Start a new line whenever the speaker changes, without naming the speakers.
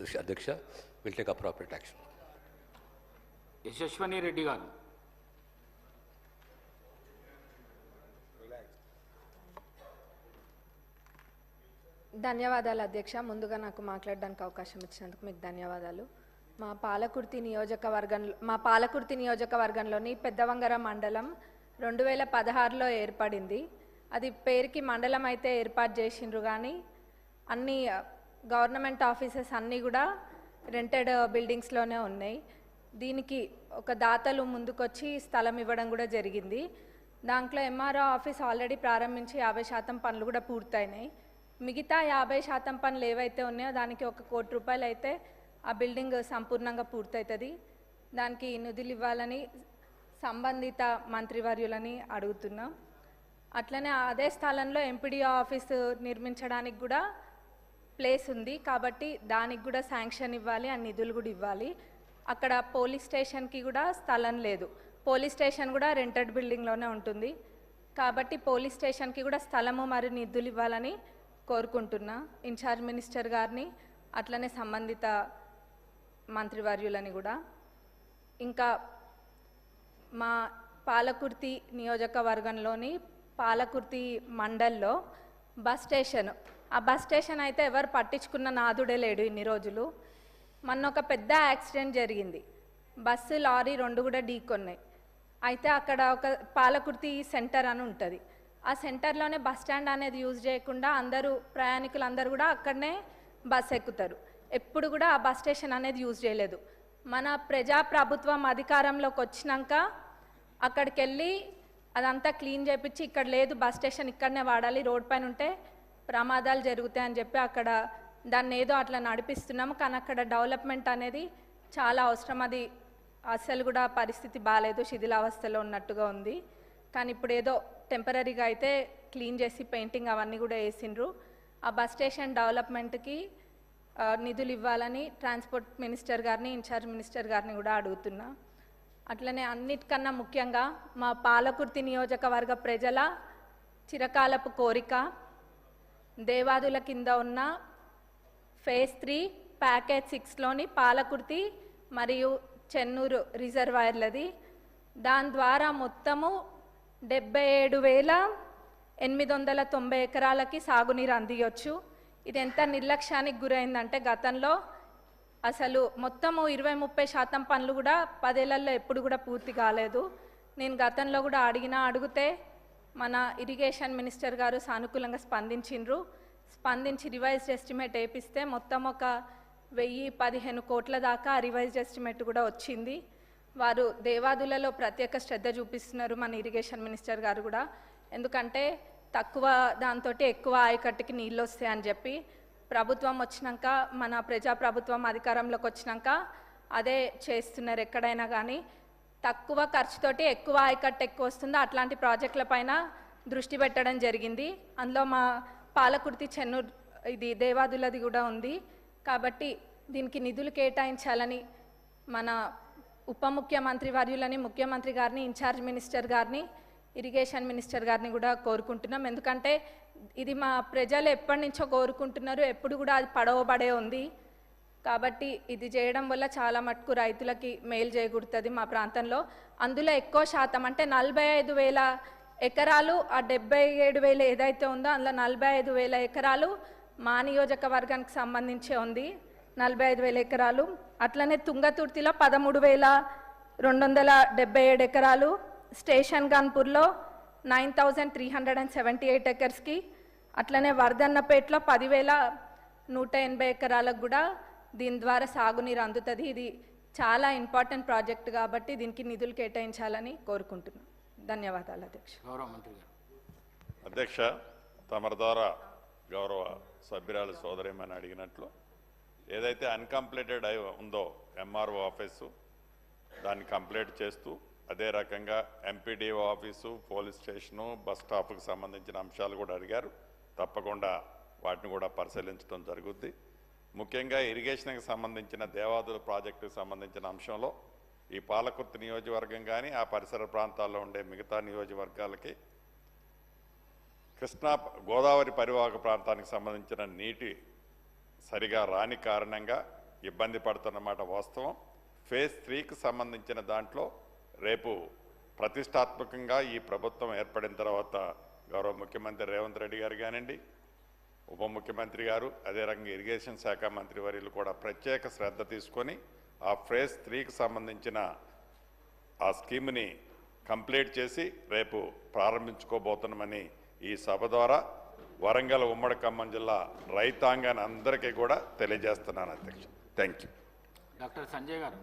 అధ్యక్ష will take appropriate action.
Yashaswini Reddy గారు.
ధన్యవాదాలు అధ్యక్ష. ముందుగా నాకు మాట్లాడడానికి అవకాశం ఇచ్చినందుకు మీకు ధన్యవాదాలు. మా పాలకుర్తి నియోజకవర్గంలోని పెద్దవంగర మండలం 2016లో ఏర్పడింది. అది పేరుకి మండలం అయితే ఏర్పాటు చేసిండ్రు, కానీ అన్ని గవర్నమెంట్ ఆఫీసెస్ అన్నీ కూడా రెంటెడ్ బిల్డింగ్స్లోనే ఉన్నాయి. దీనికి ఒక దాతలు ముందుకొచ్చి స్థలం ఇవ్వడం కూడా జరిగింది. దాంట్లో ఎంఆర్ఓ ఆఫీస్ ఆల్రెడీ ప్రారంభించి 50% పనులు కూడా పూర్తయినాయి. మిగతా 50% పనులు ఏవైతే ఉన్నాయో దానికి 1 కోటి రూపాయలు అయితే ఆ బిల్డింగ్ సంపూర్ణంగా పూర్తవుతుంది. దానికి నిధులు ఇవ్వాలని సంబంధిత మంత్రివర్యులని అడుగుతున్నాం. అట్లనే అదే స్థలంలో ఎంపీడీఓ ఆఫీసు నిర్మించడానికి కూడా ప్లేస్ ఉంది, కాబట్టి దానికి కూడా శాంక్షన్ ఇవ్వాలి, ఆ నిధులు కూడా ఇవ్వాలి. అక్కడ పోలీస్ స్టేషన్కి కూడా స్థలం లేదు. పోలీస్ స్టేషన్ కూడా రెంటెడ్ బిల్డింగ్లోనే ఉంటుంది, కాబట్టి పోలీస్ స్టేషన్కి కూడా స్థలము మరియు నిధులు ఇవ్వాలని కోరుకుంటున్నా ఇన్ఛార్జ్ మినిస్టర్ గారిని, అట్లనే సంబంధిత మంత్రివర్యులని కూడా. ఇంకా మా పాలకుర్తి నియోజకవర్గంలోని పాలకుర్తి మండల్లో బస్ స్టేషన్, ఆ బస్ స్టేషన్ అయితే ఎవరు పట్టించుకున్న నాదుడే లేడు ఇన్ని రోజులు. మొన్న ఒక పెద్ద యాక్సిడెంట్ జరిగింది, బస్సు లారీ 2 కూడా ఢీకొన్నాయి. అయితే అక్కడ ఒక పాలకుర్తి సెంటర్ అని ఉంటుంది, ఆ సెంటర్లోనే బస్ స్టాండ్ అనేది యూజ్ చేయకుండా ప్రయాణికులందరూ కూడా అక్కడనే బస్ ఎక్కుతారు. ఎప్పుడు కూడా ఆ బస్ స్టేషన్ అనేది యూజ్ చేయలేదు. మన ప్రజాప్రభుత్వం అధికారంలోకి వచ్చినాక అక్కడికి వెళ్ళి అదంతా క్లీన్ చేయించి ఇక్కడ లేదు బస్ స్టేషన్ ఇక్కడనే వాడాలి, రోడ్ పైన ఉంటే ప్రమాదాలు జరుగుతాయని చెప్పి అక్కడ దాన్ని ఏదో అట్లా నడిపిస్తున్నాము. కానీ అక్కడ డెవలప్మెంట్ అనేది చాలా అవసరం. అది అసలు కూడా పరిస్థితి బాగాలేదు, శిథిలావస్థలో ఉన్నట్టుగా ఉంది. కానీ ఇప్పుడు ఏదో టెంపరీగా అయితే క్లీన్ చేసి పెయింటింగ్ అవన్నీ కూడా వేసిండ్రు. ఆ బస్ స్టేషన్ డెవలప్మెంట్కి నిధులు ఇవ్వాలని ట్రాన్స్పోర్ట్ మినిస్టర్ గారిని, ఇన్ఛార్జ్ మినిస్టర్ గారిని కూడా అడుగుతున్నా. అట్లనే అన్నిటికన్నా ముఖ్యంగా మా పాలకుర్తి నియోజకవర్గ ప్రజల చిరకాలపు కోరిక దేవాదుల కింద ఉన్న ఫేజ్ 3 ప్యాకేజ్ 6లోని పాలకుర్తి మరియు చెన్నూరు రిజర్వాయర్లది. దాని ద్వారా మొత్తము 77,890 ఎకరాలకి సాగునీరు అందియొచ్చు. ఇది ఎంత నిర్లక్ష్యానికి గురైందంటే గతంలో అసలు మొత్తము 20-30% పనులు కూడా 10 ఏళ్లలో ఎప్పుడు కూడా పూర్తి కాలేదు. నేను గతంలో కూడా అడిగితే మన ఇరిగేషన్ మినిస్టర్ గారు సానుకూలంగా స్పందించి రివైజ్డ్ ఎస్టిమేట్ వేపిస్తే మొత్తం ఒక 1015 కోట్ల దాకా రివైజ్డ్ ఎస్టిమేట్ కూడా వచ్చింది. వారు దేవాదులలో ప్రత్యేక శ్రద్ధ చూపిస్తున్నారు మన ఇరిగేషన్ మినిస్టర్ గారు కూడా, ఎందుకంటే తక్కువ దాంతో ఎక్కువ ఆయకట్టుకి నీళ్ళు వస్తాయని చెప్పి. ప్రభుత్వం వచ్చినాక, మన ప్రజాప్రభుత్వం అధికారంలోకి వచ్చినాక అదే చేస్తున్నారు. ఎక్కడైనా కానీ తక్కువ ఖర్చుతోటి ఎక్కువ ఆయకట్టు ఎక్కువ వస్తుందో అట్లాంటి ప్రాజెక్టుల పైన దృష్టి పెట్టడం జరిగింది. అందులో మా పాలకుర్తి చెన్నూరు ఇది దేవాదులది కూడా ఉంది. కాబట్టి దీనికి నిధులు కేటాయించాలని మన ఉప ముఖ్యమంత్రి వర్యులని, ముఖ్యమంత్రి గారిని, ఇన్ఛార్జ్ మినిస్టర్ గారిని, ఇరిగేషన్ మినిస్టర్ గారిని కూడా కోరుకుంటున్నాం. ఎందుకంటే ఇది మా ప్రజలు ఎప్పటి నుంచో కోరుకుంటున్నారు, ఎప్పుడు కూడా అది పడవబడే ఉంది. కాబట్టి ఇది చేయడం వల్ల చాలా మటుకు రైతులకి మేలు చేకూరుతుంది మా ప్రాంతంలో. అందులో ఎక్కువ శాతం అంటే 45,000 ఎకరాలు, ఆ 77,000 ఏదైతే ఉందో అందులో 45,000 ఎకరాలు మా నియోజకవర్గానికి సంబంధించే ఉంది, 45,000 ఎకరాలు. అట్లనే తుంగతుర్తిలో 13,277 ఎకరాలు, స్టేషన్ గన్పూర్లో 9,378 ఎకర్స్కి, అట్లనే వర్ధన్నపేటలో 10,180 ఎకరాలకు కూడా దీని ద్వారా సాగునీరు అందుతుంది. ఇది చాలా ఇంపార్టెంట్ ప్రాజెక్ట్ కాబట్టి దీనికి నిధులు కేటాయించాలని కోరుకుంటున్నాను. ధన్యవాదాలు అధ్యక్ష.
అధ్యక్ష, తమరి ద్వారా గౌరవ సభ్యురాలు సోదరిమని అడిగినట్లు ఏదైతే అన్కంప్లీటెడ్ ఉందో ఎంఆర్ఓ ఆఫీసు దాన్ని కంప్లీట్ చేస్తూ, అదే రకంగా MPDO office, police station, bus స్టాప్కి సంబంధించిన అంశాలు కూడా అడిగారు. తప్పకుండా వాటిని కూడా పరిశీలించడం జరుగుద్ది. ముఖ్యంగా ఇరిగేషన్కి సంబంధించిన దేవాదుల ప్రాజెక్టుకు సంబంధించిన అంశంలో ఈ పాలకుర్తి నియోజకవర్గం కానీ ఆ పరిసర ప్రాంతాల్లో ఉండే మిగతా నియోజకవర్గాలకి కృష్ణా గోదావరి పరివాహక ప్రాంతానికి సంబంధించిన నీటి సరిగా రాని కారణంగా ఇబ్బంది పడుతున్నమాట వాస్తవం. ఫేజ్ 3కి సంబంధించిన దాంట్లో రేపు ప్రతిష్టాత్మకంగా ఈ ప్రభుత్వం ఏర్పడిన తర్వాత గౌరవ ముఖ్యమంత్రి రేవంత్ రెడ్డి గారు కానివ్వండి, ఉప ముఖ్యమంత్రి గారు, అదే రకంగా ఇరిగేషన్ శాఖ మంత్రి వర్యులు కూడా ప్రత్యేక శ్రద్ధ తీసుకొని ఆ ఫేజ్ 3కి సంబంధించిన ఆ స్కీమ్ని కంప్లీట్ చేసి రేపు ప్రారంభించుకోబోతున్నామని ఈ సభ ద్వారా వరంగల్ ఉమ్మడి ఖమ్మం జిల్లా రైతాంగాన్ని అందరికీ కూడా తెలియజేస్తున్నాను అధ్యక్ష. Thank you.
డాక్టర్ సంజయ్ గారు.